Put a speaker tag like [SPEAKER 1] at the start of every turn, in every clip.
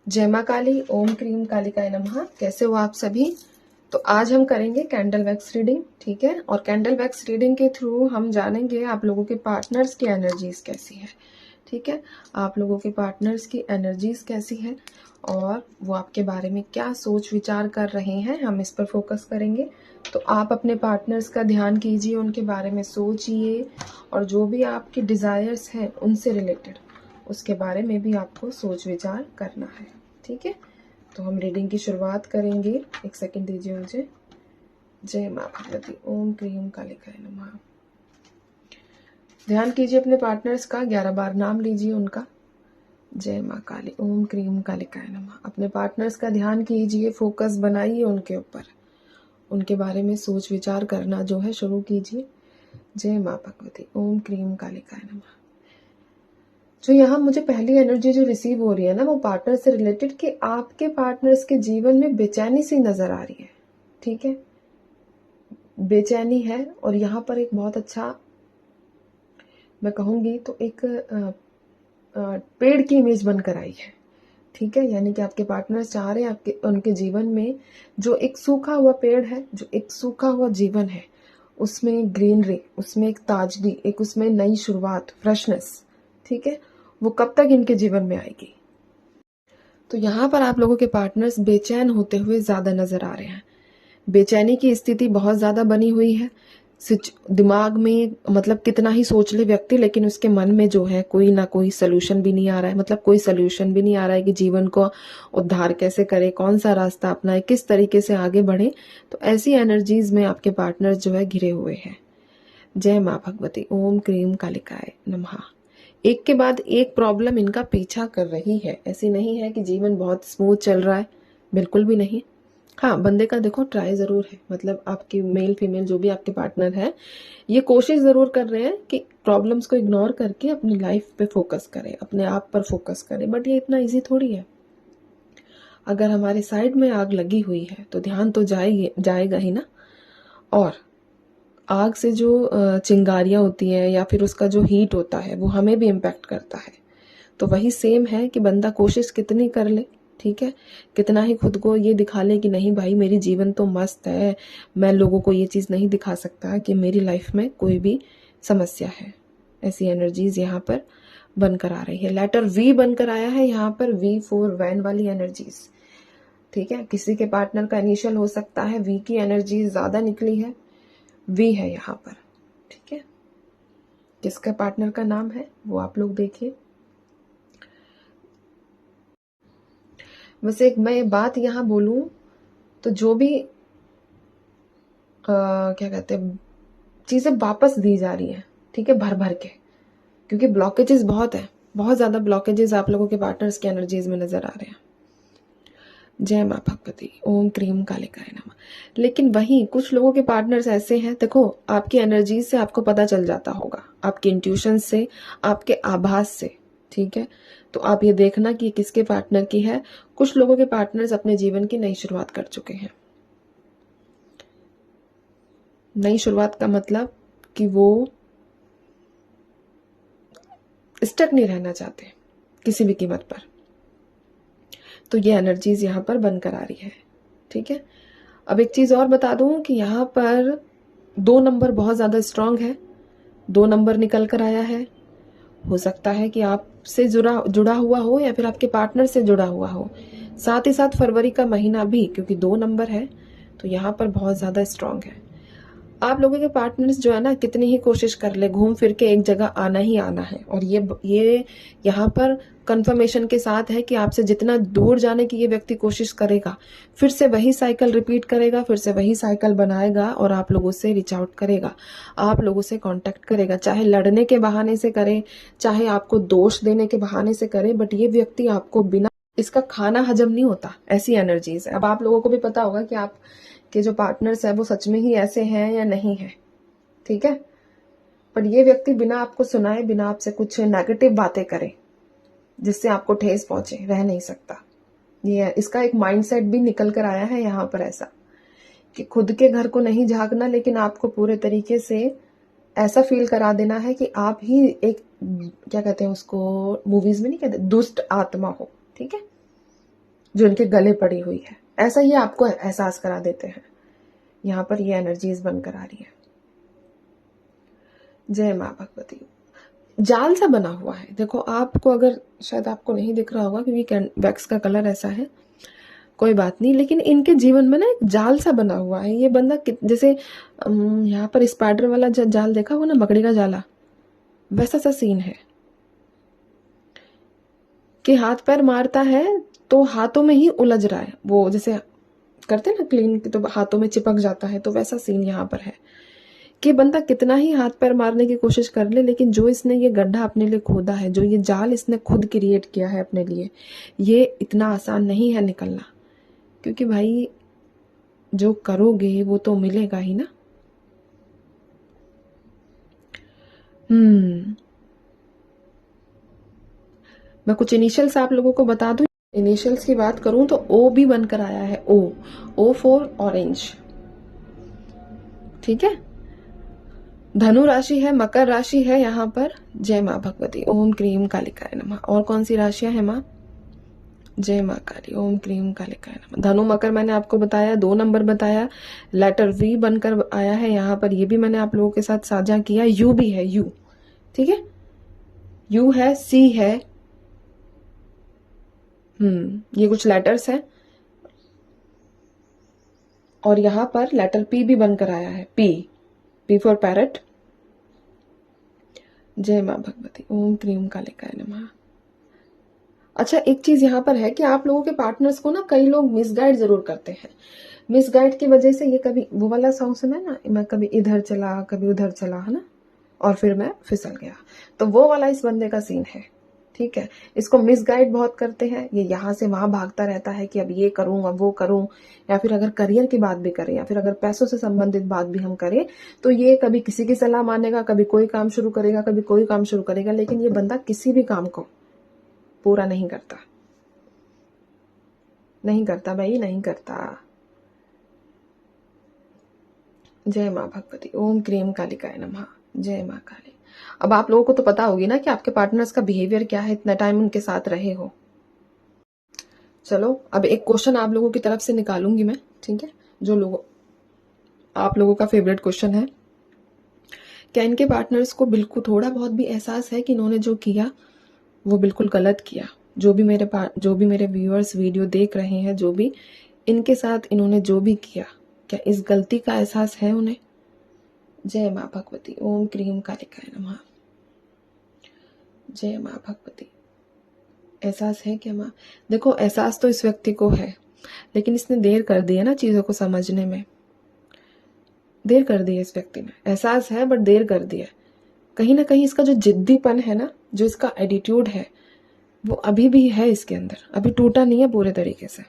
[SPEAKER 1] जय माँ काली, ओम क्रीम कालिकाय नमः। कैसे हो आप सभी? तो आज हम करेंगे कैंडल वैक्स रीडिंग, ठीक है। और कैंडल वैक्स रीडिंग के थ्रू हम जानेंगे आप लोगों के पार्टनर्स की एनर्जीज कैसी है, ठीक है। आप लोगों के पार्टनर्स की एनर्जीज कैसी है और वो आपके बारे में क्या सोच विचार कर रहे हैं, हम इस पर फोकस करेंगे। तो आप अपने पार्टनर्स का ध्यान कीजिए, उनके बारे में सोचिए और जो भी आपके डिज़ायर्स हैं उनसे रिलेटेड उसके बारे में भी आपको सोच विचार करना है, ठीक है। तो हम रीडिंग की शुरुआत करेंगे। एक सेकंड दीजिए मुझे। जय माँ भगवती, ओम क्रीम कालिकाय नमः। ध्यान कीजिए अपने पार्टनर्स का, 11 बार नाम लीजिए उनका। जय माँ काली, ओम क्रीम कालिकाय नमः। अपने पार्टनर्स का ध्यान कीजिए, फोकस बनाइए उनके ऊपर, उनके बारे में सोच विचार करना जो है शुरू कीजिए। जय माँ भगवती, ओम क्रीम कालिकाय नमः। जो यहाँ मुझे पहली एनर्जी जो रिसीव हो रही है ना, वो पार्टनर से रिलेटेड, कि आपके पार्टनर्स के जीवन में बेचैनी सी नजर आ रही है, ठीक है। बेचैनी है और यहाँ पर एक बहुत अच्छा, मैं कहूँगी तो एक पेड़ की इमेज बनकर आई है, ठीक है। यानी कि आपके पार्टनर्स चाह रहे हैं आपके उनके जीवन में जो एक सूखा हुआ पेड़ है, जो एक सूखा हुआ जीवन है, उसमें ग्रीनरी, उसमें एक ताजगी, एक उसमें नई शुरुआत, फ्रेशनेस, ठीक है, वो कब तक इनके जीवन में आएगी। तो यहाँ पर आप लोगों के पार्टनर्स बेचैन होते हुए ज्यादा नजर आ रहे हैं। बेचैनी की स्थिति बहुत ज्यादा बनी हुई है। दिमाग में मतलब कितना ही सोच ले व्यक्ति, लेकिन उसके मन में जो है कोई ना कोई सोल्यूशन भी नहीं आ रहा है। मतलब कोई सोल्यूशन भी नहीं आ रहा है कि जीवन को उद्धार कैसे करे, कौन सा रास्ता अपनाए, किस तरीके से आगे बढ़े। तो ऐसी एनर्जीज में आपके पार्टनर्स जो है घिरे हुए हैं। जय माँ भगवती, ओम क्रीम कालिकाय नमः। एक के बाद एक प्रॉब्लम इनका पीछा कर रही है। ऐसी नहीं है कि जीवन बहुत स्मूथ चल रहा है, बिल्कुल भी नहीं। हाँ, बंदे का देखो ट्राई जरूर है, मतलब आपकी मेल फीमेल जो भी आपके पार्टनर है, ये कोशिश जरूर कर रहे हैं कि प्रॉब्लम्स को इग्नोर करके अपनी लाइफ पे फोकस करें, अपने आप पर फोकस करें। बट ये इतना इजी थोड़ी है। अगर हमारे साइड में आग लगी हुई है तो ध्यान तो जाएगा ही ना। और आग से जो चिंगारियां होती हैं या फिर उसका जो हीट होता है वो हमें भी इम्पैक्ट करता है। तो वही सेम है कि बंदा कोशिश कितनी कर ले, ठीक है, कितना ही खुद को ये दिखा ले कि नहीं भाई मेरी जीवन तो मस्त है, मैं लोगों को ये चीज़ नहीं दिखा सकता कि मेरी लाइफ में कोई भी समस्या है। ऐसी एनर्जीज यहाँ पर बनकर आ रही है। लेटर वी बनकर आया है यहाँ पर, V4 वैन वाली एनर्जीज, ठीक है। किसी के पार्टनर का इनिशियल हो सकता है वी की एनर्जी ज्यादा निकली है, वी है यहाँ पर, ठीक है। किसका पार्टनर का नाम है वो आप लोग देखिए। वैसे एक मैं बात यहाँ बोलूं तो जो भी क्या कहते हैं, चीजें वापस दी जा रही हैं, ठीक है, भर भर के, क्योंकि ब्लॉकेजेस बहुत है, बहुत ज्यादा ब्लॉकेजेस आप लोगों के पार्टनर्स की एनर्जीज में नजर आ रहे हैं। जय माँ भगवती, ओम क्रीम कालिकाय नमः। लेकिन वहीं कुछ लोगों के पार्टनर्स ऐसे हैं, देखो आपकी एनर्जीज से आपको पता चल जाता होगा, आपके इंट्यूशन से, आपके आभास से, ठीक है। तो आप ये देखना कि किसके पार्टनर की है। कुछ लोगों के पार्टनर्स अपने जीवन की नई शुरुआत कर चुके हैं। नई शुरुआत का मतलब कि वो स्टक नहीं रहना चाहते किसी भी कीमत पर। तो ये एनर्जीज यहाँ पर बनकर आ रही है, ठीक है। अब एक चीज और बता दूं कि यहाँ पर 2 नंबर बहुत ज्यादा स्ट्रांग है। 2 नंबर निकल कर आया है। हो सकता है कि आपसे जुड़ा हुआ हो या फिर आपके पार्टनर से जुड़ा हुआ हो। साथ ही साथ फरवरी का महीना भी, क्योंकि 2 नंबर है तो यहाँ पर बहुत ज्यादा स्ट्रांग है। आप लोगों के पार्टनर्स जो है ना, कितनी ही कोशिश कर ले, घूम फिर के एक जगह आना ही आना है। और ये यहाँ पर कंफर्मेशन के साथ है कि आपसे जितना दूर जाने की ये व्यक्ति कोशिश करेगा, फिर से वही साइकिल रिपीट करेगा, फिर से वही साइकिल बनाएगा और आप लोगों से रीच आउट करेगा, आप लोगों से कांटेक्ट करेगा, चाहे लड़ने के बहाने से करे, चाहे आपको दोष देने के बहाने से करे। बट ये व्यक्ति आपको बिना इसका खाना हजम नहीं होता, ऐसी एनर्जीज है। अब आप लोगों को भी पता होगा कि आप के जो पार्टनर्स है वो सच में ही ऐसे हैं या नहीं है, ठीक है। पर ये व्यक्ति बिना आपको सुनाए, बिना आपसे कुछ नेगेटिव बातें करे जिससे आपको ठेस पहुंचे, रह नहीं सकता। ये इसका एक माइंडसेट भी निकल कर आया है यहाँ पर, ऐसा कि खुद के घर को नहीं झांकना, लेकिन आपको पूरे तरीके से ऐसा फील करा देना है कि आप ही एक, क्या कहते हैं उसको, मूवीज में नहीं कहते, दुष्ट आत्मा हो, ठीक है। जो इनके गले पड़ी हुई है, ऐसा ये आपको एहसास करा देते हैं। यहाँ पर ये एनर्जीज बनकर आ रही है। जय माँ भगवती। जाल सा बना हुआ है, देखो आपको, अगर शायद आपको नहीं दिख रहा होगा क्योंकि वैक्स का कलर ऐसा है, कोई बात नहीं, लेकिन इनके जीवन में ना एक जाल सा बना हुआ है। ये बंदा जैसे यहाँ पर स्पाइडर वाला जाल देखा हो ना, मकड़ी का जाला, वैसा सा सीन है कि हाथ पैर मारता है तो हाथों में ही उलझ रहा है, वो जैसे करते हैं ना क्लीन, तो हाथों में चिपक जाता है, तो वैसा सीन यहाँ पर है कि बंदा कितना ही हाथ पैर मारने की कोशिश कर ले, लेकिन जो इसने ये गड्ढा अपने लिए खोदा है, जो ये जाल इसने खुद क्रिएट किया है अपने लिए, ये इतना आसान नहीं है निकलना। क्योंकि भाई जो करोगे वो तो मिलेगा ही ना। मैं कुछ इनिशियल्स आप लोगों को बता दूं। इनिशियल्स की बात करूं तो ओ भी बनकर आया है, ओ फॉर ऑरेंज। ठीक है, धनु राशि है, मकर राशि है यहाँ पर। जय माँ भगवती, ओम क्रीम कालिकाय नमः। और कौन सी राशियां है माँ? जय माँ काली, ओम क्रीम कालिकाय नमः। धनु मकर मैंने आपको बताया, 2 नंबर बताया, लेटर वी बनकर आया है यहाँ पर, ये भी मैंने आप लोगों के साथ साझा किया। यू भी है, यू, ठीक है, यू है, सी है, ये कुछ लेटर्स हैं। और यहाँ पर लेटर पी भी बनकर आया है, पी फॉर पैरट। जय माँ भगवती, ओम क्रीम कालिकाय नमः। अच्छा, एक चीज यहाँ पर है कि आप लोगों के पार्टनर्स को ना कई लोग मिसगाइड जरूर करते हैं। मिसगाइड की वजह से ये, कभी वो वाला सॉन्ग सुना है ना, मैं कभी इधर चला कभी उधर चला, है ना, और फिर मैं फिसल गया, तो वो वाला इस बंदे का सीन है। ठीक है, इसको मिसगाइड बहुत करते हैं, ये यहाँ से वहां भागता रहता है कि अब ये करूं अब वो करूं, या फिर अगर करियर की बात भी करें, या फिर अगर पैसों से संबंधित बात भी हम करें, तो ये कभी किसी की सलाह मानेगा, कभी कोई काम शुरू करेगा, कभी कोई काम शुरू करेगा, लेकिन ये बंदा किसी भी काम को पूरा नहीं करता, नहीं करता भाई, नहीं करता। जय माँ भगवती, ओम क्रीम कालिकाय नमः। जय माँ काली। अब आप लोगों को तो पता होगी ना कि आपके पार्टनर्स का बिहेवियर क्या है, इतना टाइम उनके साथ रहे हो। चलो, अब एक क्वेश्चन आप लोगों की तरफ से निकालूंगी मैं, ठीक है, जो लोगों आप लोगों का फेवरेट क्वेश्चन है। क्या इनके पार्टनर्स को बिल्कुल थोड़ा बहुत भी एहसास है कि इन्होंने जो किया वो बिल्कुल गलत किया? जो भी मेरे व्यूअर्स वीडियो देख रहे हैं, जो भी इनके साथ इन्होंने जो भी किया, क्या इस गलती का एहसास है उन्हें? जय माँ भगवती, ओम क्रीम कालिकाय नमः। जय माँ भगवती। एहसास है क्या माँ? देखो, एहसास तो इस व्यक्ति को है, लेकिन इसने देर कर दी है ना चीजों को समझने में, देर कर दी है इस व्यक्ति ने। एहसास है बट देर कर दी है। कहीं ना कहीं इसका जो जिद्दीपन है ना, जो इसका एटीट्यूड है, वो अभी भी है इसके अंदर, अभी टूटा नहीं है पूरे तरीके से।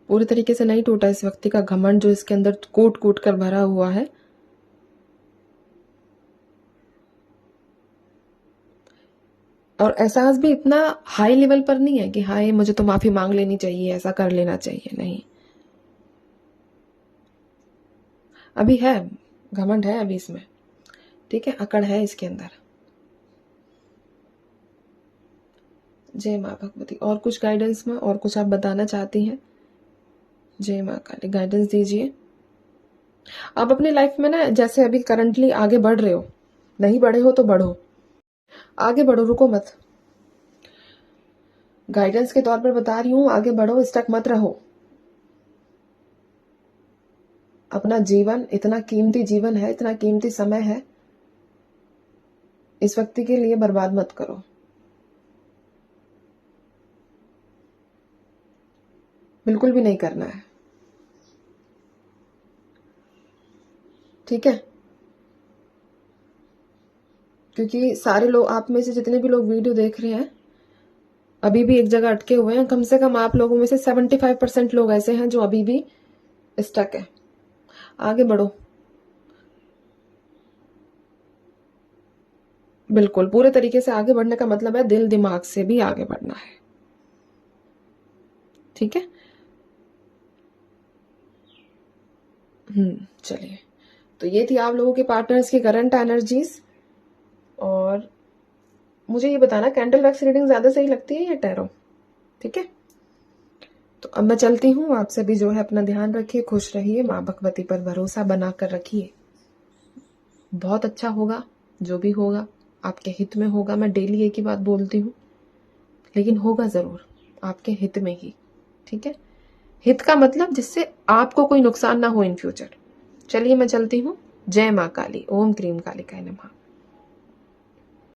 [SPEAKER 1] पूरे तरीके से नहीं टूटा इस व्यक्ति का घमंड, जो इसके अंदर कूट कूट कर भरा हुआ है। और एहसास भी इतना हाई लेवल पर नहीं है कि हाय मुझे तो माफी मांग लेनी चाहिए, ऐसा कर लेना चाहिए, नहीं। अभी है, घमंड है अभी इसमें, ठीक है, अकड़ है इसके अंदर। जय माँ भगवती। और कुछ गाइडेंस में, और कुछ आप बताना चाहती हैं? जय माँ काली, गाइडेंस दीजिए। आप अपनी लाइफ में ना, जैसे अभी करंटली आगे बढ़ रहे हो, नहीं बढ़े हो तो बढ़ो, आगे बढ़ो, रुको मत। गाइडेंस के तौर पर बता रही हूँ, आगे बढ़ो, स्टक मत रहो। अपना जीवन, इतना कीमती जीवन है, इतना कीमती समय है, इस व्यक्ति के लिए बर्बाद मत करो। बिल्कुल भी नहीं करना है, ठीक है। क्योंकि सारे लोग, आप में से जितने भी लोग वीडियो देख रहे हैं, अभी भी एक जगह अटके हुए हैं। कम से कम आप लोगों में से 75% लोग ऐसे हैं जो अभी भी स्टक है। आगे बढ़ो, बिल्कुल पूरे तरीके से आगे बढ़ने का मतलब है दिल दिमाग से भी आगे बढ़ना है, ठीक है। चलिए, तो ये थी आप लोगों के पार्टनर्स की करंट एनर्जीज। और मुझे ये बताना, कैंडल वैक्स रीडिंग ज़्यादा सही लगती है या टैरो? ठीक है, तो अब मैं चलती हूँ। आप सभी जो है अपना ध्यान रखिए, खुश रहिए, माँ भगवती पर भरोसा बना कर रखिए। बहुत अच्छा होगा, जो भी होगा आपके हित में होगा। मैं डेली एक ही बात बोलती हूँ, लेकिन होगा ज़रूर आपके हित में ही। ठीक है, हित का मतलब जिससे आपको कोई नुकसान ना हो इन फ्यूचर। चलिए मैं चलती हूँ। जय माँ काली, ओम क्रीम कालिकाय नमः।